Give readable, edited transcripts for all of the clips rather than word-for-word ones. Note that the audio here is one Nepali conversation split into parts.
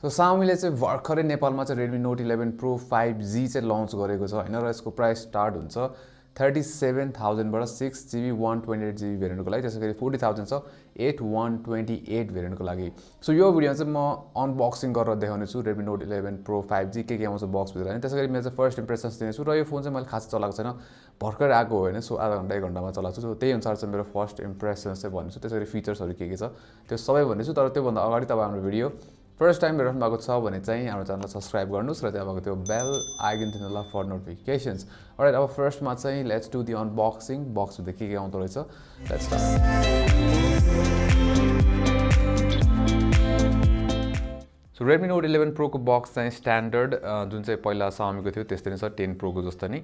सो Xiaomi चाहिँ भर्खरै नेपालमा चाहिँ Redmi Note 11 Pro 5G चाहिँ लन्च गरेको छ हैन र यसको प्राइस स्टार्ट हुन्छ 37,000 बाट 6GB 128GB भेरिएन्टको लागि त्यसैगरी 40,000 छ 8128 भेरिएन्टको लागि सो यो भिडियोमा चाहिँ म अनबक्सिङ गरेर देखाउने छु Redmi Note 11 Pro 5G के आउँछ बक्स भित्र हैन त्यसैगरी मेरो चाहिँ फर्स्ट इम्प्रेसन्स दिने छु र यो फोन चाहिँ मैले खास चलाएको छैन भर्खर आएको हो हैन सो आधा घण्टा 1 घण्टामा चलाएको छु सो त्यही अनुसार चाहिँ मेरो फर्स्ट इम्प्रेसन्स चाहिँ भन्छु त्यसैगरी फिचर्सहरु के छ त्यो सबै भन्नेछु तर त्यो भन्दा अगाडि तपाई हाम्रो भिडियो फर्स्ट टाइम हेर्नु भएको छ भने चाहिँ हाम्रो च्यानललाई सब्स्क्राइब गर्नुस् र त्यहाँ भएको त्यो बेल आइकन थिच्नुला फर नोटिफिकेशन्स अलराइट अब फर्स्टमा चाहिँ let's do the unboxing box भित्र के आउँदो रहेछ let's start so Redmi Note 11 Pro को बक्स चाहिँ स्ट्यान्डर्ड जुन चाहिँ पहिला Xiaomi को थियो त्यस्तै नै छ 10 Pro को जस्तो नि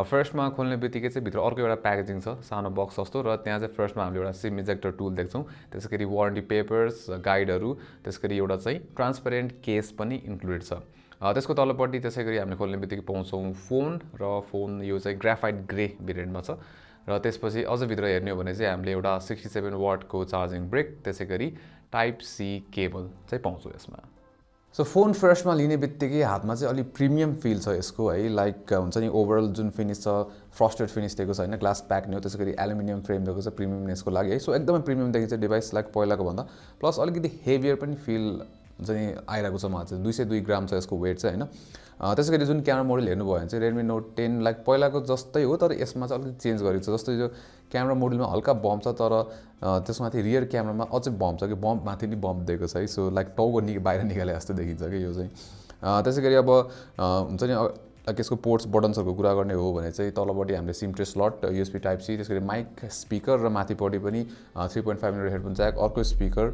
फर्स्टमा खोल्ने बित्तिकै चाहिँ भित्र अर्को एउटा प्याकेजिङ छ सानो बक्स जस्तो र त्यहाँ चाहिँ फर्स्टमा हामीले एउटा सिम इजेक्टर टुल देख्छौं त्यसैगरी वारेन्टी पेपर्स गाइडहरु त्यसैगरी एउटा चाहिँ ट्रान्सपेरेन्ट केस पनि इन्क्लुडेड छ त्यसको तलपट्टि त्यसैगरी हामीले खोल्ने बित्तिकै पाउँछौं फोन र फोन यो चाहिँ ग्राफाइट ग्रे भेरिएन्टमा छ र त्यसपछि अझ भित्र हेर्ने हो भने चाहिँ हामीले एउटा 67 वाट को चार्जिङ ब्रेक त्यसैगरी टाइप सी केबल चाहिँ पाउँछौं यसमा सो फोन फर्स्टमा लिने बित्तिकै हातमा चाहिँ अलि प्रिमियम फिल छ यसको है लाइक हुन्छ नि ओभरअल जुन फिनिश छ फ्रस्टेड फिनिश दिएको छ हैन ग्लास प्याक नि हो त्यसैगरी एल्युमिनियम फ्रेम दिएको छ प्रिमियमनेसको लागि है सो एकदमै प्रिमियम देखिन्छ डिभाइस लाइक पहिलाको भन्दा प्लस अलिकति हेभियर पनि फिल हुन्छ नि आइराको छ मलाई चाहिँ 202 ग्राम छ यसको वेट चाहिँ हैन त्यसैगरी जुन क्यामेरा मोडल हेर्नु भयो भने चाहिँ Redmi Note 10 लाइक पहिलाको जस्तै हो तर यसमा चाहिँ अलिकति चेन्ज गरेको छ जस्तै यो क्यामेरा मोडलमा हल्का बम्प छ तर त्यसमाथि रियर क्यामेरामा अझै बम्प छ कि बम्प माथि नि बम्प दिएको छ है सो लाइक टाउको बाहिर निकाले जस्तो देखिन्छ कि यो चाहिँ त्यसैगरी अब हुन्छ नि लाइक यसको पोर्ट्स बटन्सहरुको कुरा गर्ने हो भने चाहिँ तलपट्टि हामीले sim tray slot USB type c त्यसैगरी माइक स्पिकर र माथिपट्टि पनि 3.5 mm हेडफोन ज्याक अर्को स्पिकर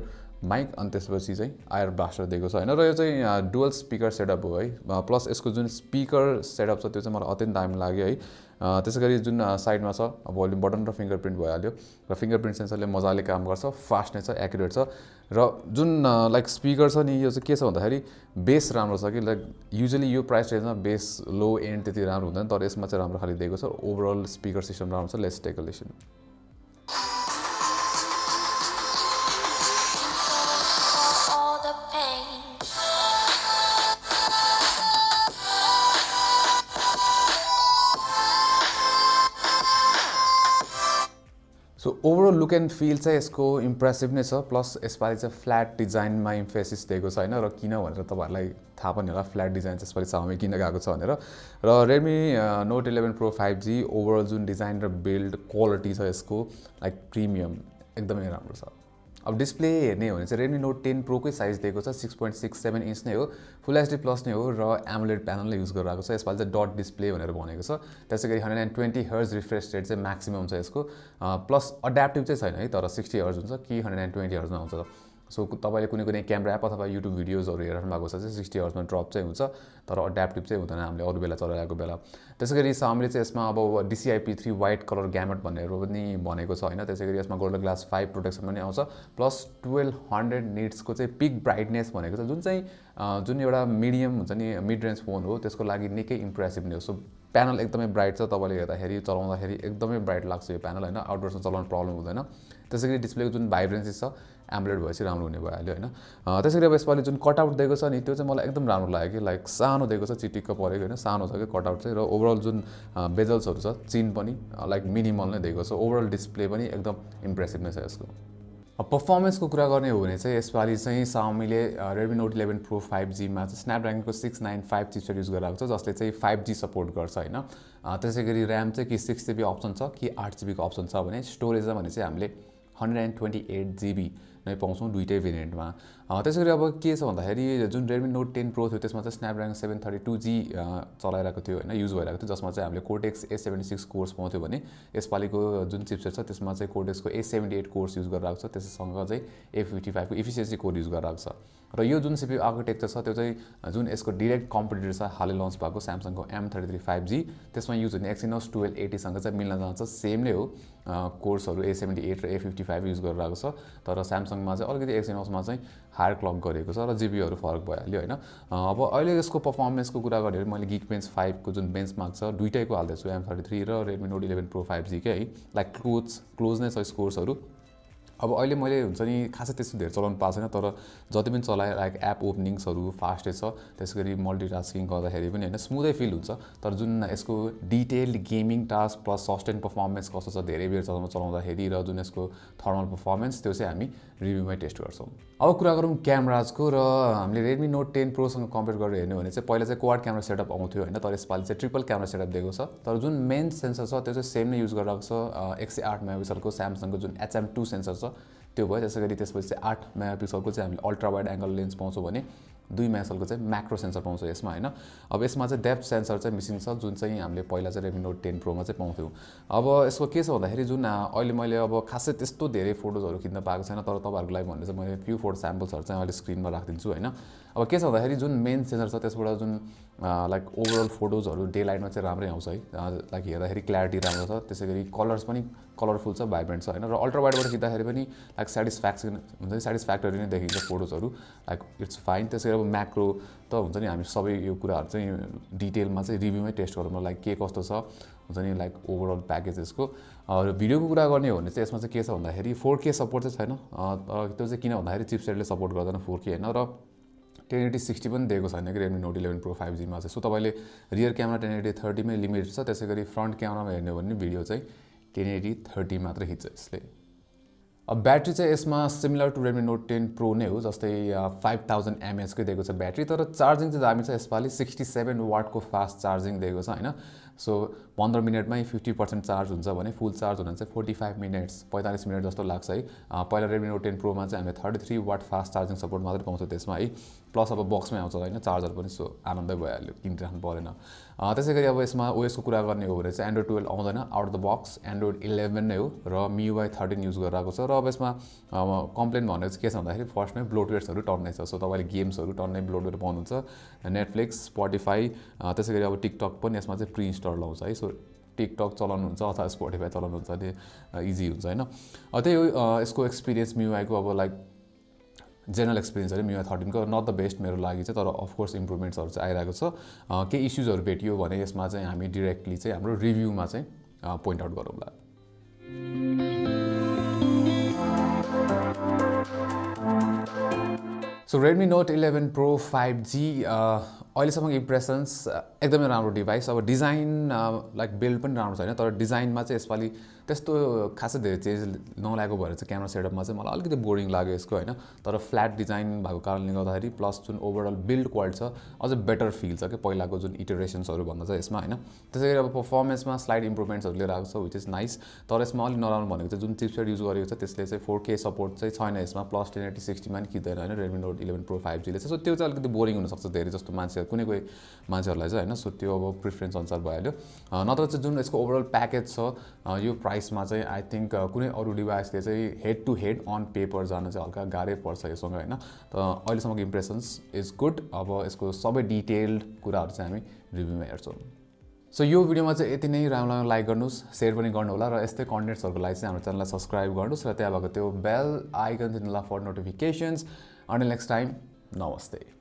माइक अनि त्यसपछि चाहिँ आयर ब्लास्टर दिएको छ हैन र यो चाहिँ डुअल स्पिकर सेटअप हो है प्लस यसको जुन स्पिकर सेटअप छ त्यो चाहिँ मलाई अत्यन्त दामी लाग्यो है त्यसैगरी जुन साइडमा छ भोल्युम बटन र फिंगरप्रिन्ट भइहाल्यो र फिंगरप्रिन्ट सेन्सरले मजाले काम गर्छ फास्ट नै छ एक्युरेट छ र जुन लाइक स्पिकर छ नि यो चाहिँ के छ भन्दाखेरि बेस राम्रो छ कि लाइक युजुअली यो प्राइस रेन्जमा बेस लो एन्ड त्यति राम्रो हुँदैन तर यसमा चाहिँ राम्रो खाली दिएको छ ओभरअल स्पिकर सिस्टम राम्रो छ let's take a listen so overall look and feel चाहिँ यसको इम्प्रेसिभ नै छ प्लस यसपालि चाहिँ फ्ल्याट डिजाइनमा इम्फेसिस दिएको छ हैन र किन भनेर तपाईहरुलाई थाहा पनि होला फ्ल्याट डिजाइन चाहिँ यसपालि Xiaomi किन गएको छ भनेर र Redmi Note 11 Pro 5G overall जुन डिजाइन र बिल्ड क्वालिटी छ यसको लाइक प्रिमियम एकदमै राम्रो छ अब डिस्प्ले हेर्ने हो भने चाहिँ Redmi Note 10 Pro कै साइज दिएको छ 6.67 इन्च नै हो फुल एचडी प्लस नै हो र AMOLED प्यानलले युज गरिरहेको छ यसपालि चाहिँ डट डिस्प्ले भनेर भनेको छ त्यसैगरी 120 हर्ज रिफ्रेश रेट चाहिँ म्याक्सिमम छ यसको प्लस अड्याप्टिभ चाहिँ छैन है तर 60 हर्ज हुन्छ कि 120 हर्जमा आउँछ सो तपाईले कुनै क्यामेरा एप अथवा युट्युब भिडियोजहरु हेरिरहनु भएको छ चाहिँ 60 हर्जमा ड्रप चाहिँ हुन्छ तर अड्याप्टिभ चाहिँ हुँदैन हामीले अरु बेला चलाएको बेला त्यसैगरी Xiaomi चाहिँ यसमा अब DCI-P3 व्हाइट कलर ग्यामेट भनेर पनि भनेको छ हैन त्यसैगरी यसमा गोल्डन ग्लास 5 प्रोटेक्सन पनि आउँछ प्लस 1200 निट्स को चाहिँ पिक ब्राइटनेस भनेको छ जुन चाहिँ जुन एउटा मिडियम हुन्छ नि मिड रेन्ज फोन हो त्यसको लागि निकै इम्प्रेसिभ नै हो सो प्यानल एकदमै ब्राइट छ तपाईले हेर्दाखेरि चलाउँदाखेरि एकदमै ब्राइट लाग्छ यो प्यानल हैन आउटडोर्समा चलाउन प्रब्लम हुँदैन त्यसैगरी डिस्प्लेको जुन भाइब्रेन्सी छ AMOLEड भएपछि राम्रो हुने भइहाल्यो हैन त्यसैगरी अब यसपालि जुन कटआउट दिएको छ नि त्यो चाहिँ मलाई एकदम राम्रो लाग्यो कि लाइक सानो दिएको छ चिटिक्क परेको हैन सानो छ कि कटआउट चाहिँ र ओभरअल जुन बेजल्सहरु छ चिन पनि लाइक मिनिमल नै दिएको छ ओभरअल डिस्प्ले पनि एकदम इम्प्रेसिभ नै छ यसको अब परफर्मेन्सको कुरा गर्ने हो भने चाहिँ यसपालि चाहिँ Xiaomi ले Redmi Note 11 Pro 5G मा चाहिँ Snapdragon को 695 चिपसेट युज गरिरहेको छ जसले चाहिँ 5G सपोर्ट गर्छ हैन त्यसैगरी RAM चाहिँ कि 6GB अप्सन छ कि 8GB को अप्सन छ भने स्टोरेजमा भने चाहिँ हामीले 128GB नै पाउँछौं दुईटै भेरिएन्टमा त्यसैगरी अब के छ भन्दाखेरि जुन Redmi Note 10 Pro थियो त्यसमा चाहिँ Snapdragon 732G चलाइरहेको थियो हैन युज भइरहेको थियो जसमा चाहिँ हामीले Cortex A76 कोर्स पाउँथ्यो भने यसपालिको जुन चिपसेट छ त्यसमा चाहिँ Cortex को A78 कोर्स युज गरिरहेको छ त्यसैसँग चाहिँ A55 को एफिसिएन्सी कोर युज गरिरहेको छ र यो जुन CPU आर्किटेक्चर छ त्यो चाहिँ जुन यसको डाइरेक्ट कम्पिटिटर छ हालै लन्च भएको Samsung को M33 5G त्यसमा युज हुने Exynos 1280 सँग चाहिँ मिल्न जान्छ सेम नै हो कोर्सहरु A78 र A55 युज गरिरहेको छ तर Samsung मा चाहिँ अलिकति Exynos मा चाहिँ हायर क्लक गरेको छ र जीबी हरु फरक भइहाल्यो हैन अब अहिले यसको परफर्मेन्सको कुरा गर्ने हो मैले Geekbench 5 को जुन बेन्चमार्क छ दुईटैको हाल्दैछु M33 र Redmi Note 11 Pro 5G के है लाइक क्लोज नै छ स्कोर्सहरु अब अहिले मैले हुन्छ नि खासै त्यस्तो धेरै चलाउनु पाएको छैन, तर जति पनि चलाएँ लाइक एप ओपनिङ्सहरू फास्टै छ, त्यसै गरी मल्टिटास्किङ गर्दाखेरि पनि होइन स्मुथै फिल हुन्छ। तर जुन यसको detailed gaming task plus sustain performance कस्तो छ धेरै बेर चलाउँदाखेरि र जुन यसको थर्मल पर्फर्मेन्स त्यो चाहिँ हामी रिभ्यूमै टेस्ट गर्छौँ। अब कुरा गरौँ क्यामेराजको, र हामीले Redmi Note 10 Proसँग कम्पेयर गरेर हेर्ने भने चाहिँ पहिला चाहिँ क्वाड क्यामेरा सेटअप आउँथ्यो होइन, तर यसपालि चाहिँ ट्रिपल क्यामेरा सेटअप दिएको छ। तर जुन मेन सेन्सर छ त्यो चाहिँ सेम नै युज गरिरहेको छ, 108 मेगापिक्सलको स्यामसङको जुन HM2 सेन्सर छ त्यो भयो। त्यसै गरी त्यसपछि चाहिँ 8 मेगापिक्सलको चाहिँ हामीले अल्ट्रा वाइड एङ्गल लेन्स पाउँछौँ भने 2 मेगापिक्सलको चाहिँ म्याक्रो सेन्सर पाउँछ यसमा होइन। अब यसमा चाहिँ डेप्थ सेन्सर चाहिँ मिसिङ छ, जुन चाहिँ हामीले पहिला चाहिँ Redmi Note 10 Proमा चाहिँ पाउँथ्यौँ। अब यसको के छ भन्दाखेरि जुन अहिले मैले अब खासै त्यस्तो धेरै फोटोजहरू खिच्न पाएको छैन, तर तपाईँहरूको लागि भनेर चाहिँ मैले फ्यु फोटो स्याम्पल्सहरू चाहिँ अहिले स्क्रिनमा राखिदिन्छु होइन। अब के छ भन्दाखेरि जुन मेन सेन्सर छ त्यसबाट जुन लाइक ओभरअल फोटोजहरू डे लाइटमा चाहिँ राम्रै आउँछ है, लाइक हेर्दाखेरि क्ल्यारिटी राम्रो छ, त्यसै गरी कलर्स पनि कलरफुल छ, भाइब्रेन्ट छ होइन। र अल्ट्रा वाइडबाट खिच्दाखेरि पनि लाइक सेटिस्फ्याक्सन हुन्छ नि, सेटिस्फ्याक्टरी नै देखिन्छ फोटोजहरू, लाइक इट्स फाइन। त्यसै गरी अब म्याक्रो त हुन्छ नि हामी सबै यो कुराहरू चाहिँ डिटेलमा चाहिँ रिभ्यूमै टेस्ट गरौँ लाइक के कस्तो छ हुन्छ नि लाइक ओभरअल प्याकेज यसको। र भिडियोको कुरा गर्ने हो भने चाहिँ यसमा चाहिँ के छ भन्दाखेरि 4K सपोर्ट चाहिँ छैन, त्यो चाहिँ किन भन्दाखेरि चिपसेटले सपोर्ट गर्दैन 4K होइन, र 1080-60 पनि दिएको छैन कि Redmi Note 11 Pro 5Gमा चाहिँ। सो तपाईँले रियर क्यामेरा 1080-30 मै लिमिटेड छ, त्यसै गरी फ्रन्ट क्यामेरामा हेर्ने हो भने भिडियो चाहिँ 1080-30 मात्र खिच्छ यसले। अब ब्याट्री चाहिँ यसमा similar to Redmi Note 10 Pro नै हो, जस्तै 5000 mAh कै दिएको छ ब्याट्री, तर चार्जिङ चाहिँ दामी छ यसपालि 67 वाटको फास्ट चार्जिङ दिएको छ होइन। सो 15 मिनटमै 50% चार्ज हुन्छ भने फुल चार्ज हुन चाहिँ 45 मिनट्स 45 मिनट जस्तो लाग्छ है। पहिला Redmi Note 10 Proमा चाहिँ हामीले 33 वाट फास्ट चार्जिङ सपोर्ट मात्रै पाउँछौँ त्यसमा है, प्लस अब बक्समै आउँछ होइन चार्जर पनि, सो आनन्दै भइहाल्यो, किनिराख्नु परेन। त्यसै गरी अब यसमा ओएसको कुरा गर्ने हो भने चाहिँ Android 12 आउँदैन, out of the box Android 11 नै हो र MIUI 13 युज गरिरहेको छ। र अब यसमा कम्प्लेन भनेको चाहिँ के छ भन्दाखेरि फर्स्टमै ब्लोटवेयर्सहरू टन्नै छ, सो तपाईँले गेम्सहरू टन्नै ब्लोटवेयर पाउनुहुन्छ, नेटफ्लिक्स, स्पोटिफाई, त्यसै गरी अब टिकटक पनि यसमा चाहिँ प्रि इन्स्टल आउँछ है। सो टिकटक चलाउनुहुन्छ अथवा स्पोटिफाई चलाउनुहुन्छ भने इजी हुन्छ होइन। त्यही हो यसको एक्सपिरियन्स MIUI को अब लाइक जेनरल एक्सपिरियन्स है MIUI 13 को नट द बेस्ट मेरो लागि चाहिँ, तर अफकोर्स इम्प्रुभमेन्ट्सहरू चाहिँ आइरहेको छ। केही इस्युजहरू भेटियो भने यसमा चाहिँ हामी डिरेक्टली चाहिँ हाम्रो रिभ्यूमा चाहिँ पोइन्ट आउट गरौँला। So Redmi Note 11 Pro 5G अहिलेसम्मको इम्प्रेसन्स एकदमै राम्रो डिभाइस। अब डिजाइन लाइक बिल्ड पनि राम्रो छैन, तर डिजाइनमा चाहिँ यसपालि त्यस्तो खासै धेरै चेन्ज नल्याएको भएर चाहिँ क्यामेरा सेटअपमा चाहिँ मलाई अलिकति बोरिङ लाग्यो यसको होइन। तर फ्ल्याट डिजाइन भएको कारणले गर्दाखेरि प्लस जुन ओभरअल बिल्ड क्वालिटी छ अझ बेटर फिल छ कि पहिलाको जुन इटरेसन्सहरू भन्दा चाहिँ यसमा होइन। त्यसै गरी अब पर्फर्मेन्समा स्लाइड इम्प्रुभमेन्ट्सहरू लिएर आएको छ विच इज नाइस, तर यसमा अलिक नराम्रो भनेको चाहिँ जुन चिपसेट युज गरेको छ त्यसले चाहिँ 4K सपोर्ट चाहिँ छैन यसमा, प्लस 1080-60 मा नि खिच्दैन होइन Redmi Note 11 Pro 5Gले चाहिँ। सो त्यो चाहिँ अलिकति बोरिङ हुनसक्छ धेरै जस्तो मान्छे कुनै कोही मान्छेहरूलाई चाहिँ होइन। सो त्यो अब प्रिफरेन्स अनुसार भइहाल्यो, नत्र चाहिँ जुन यसको ओभरअल प्याकेज छ यो प्राइसमा चाहिँ आई थिङ्क कुनै अरू डिभाइसले चाहिँ head to head on paper जान चाहिँ हल्का गाह्रै पर्छ योसँग होइन। त अहिलेसम्मको इम्प्रेसन्स इज गुड। अब यसको सबै डिटेल्ड कुराहरू चाहिँ हामी रिभ्यूमा हेर्छौँ। सो यो भिडियोमा चाहिँ यति नै, राम्रो लाइक गर्नुहोस्, सेयर पनि गर्नु होला, र यस्तै कन्टेन्ट्सहरूको लागि चाहिँ हाम्रो च्यानललाई सब्सक्राइब गर्नुहोस् र त्यहाँ भएको त्यो बेल आइकन थिच्नुहोला for notifications. Until next time, नमस्ते।